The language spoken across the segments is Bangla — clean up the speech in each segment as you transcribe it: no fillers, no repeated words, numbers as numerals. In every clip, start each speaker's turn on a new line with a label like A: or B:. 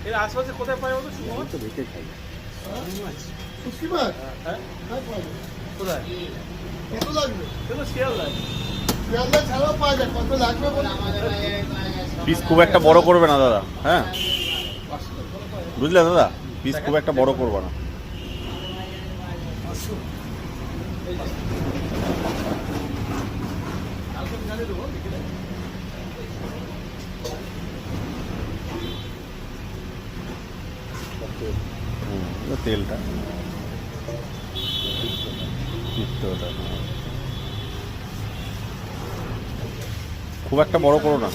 A: এর আশেপাশে কোথায় পাই বলতো? শুকনো মাছ
B: তো রেখে খাই।
C: শুটকি মাছ
A: হ্যাঁ
C: হ্যাঁ পাওয়া যায়।
A: কোথায়?
C: কত লাগবে?
A: এগুলো শিয়ালদায়।
C: শিয়ালদা ছাড়াও পাওয়া যায়, কত লাগবে বলে?
B: পিস খুব একটা বড় করবে না দাদা, হ্যাঁ বুঝলে দাদা, পিস খুব একটা বড় করবে না।
A: কালকে আমি জানিয়ে দেবো বিকেলে।
B: তেলটা পিত্তটা খুব একটা বড় করো না।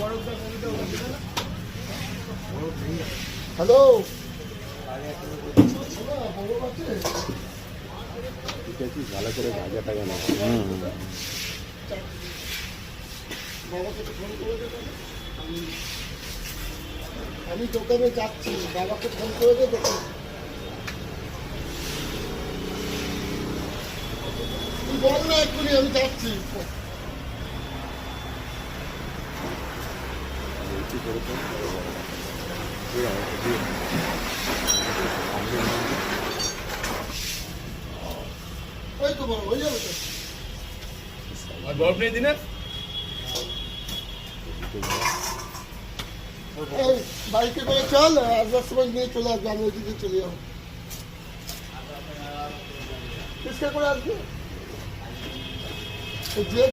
C: হ্যালো
B: ভালো করে ভাজা টাজা না।
C: বাবাকে তো ফোন করে দেবে। আমি দোকানে যাচ্ছি, বাবাকে ফোন করে দে দোকানে। তুই বল না এক্ষুনি, আমি যাচ্ছি। ওই তো বল, হয়ে যাবে তো।
A: আর বরফ নেই দিনে?
C: এই, বাইকে করে চল, আসবার সময় নিয়ে চলে আসবে, আমি ওইদিকে চলে যাবো। পরিষ্কার করে আসবে। যে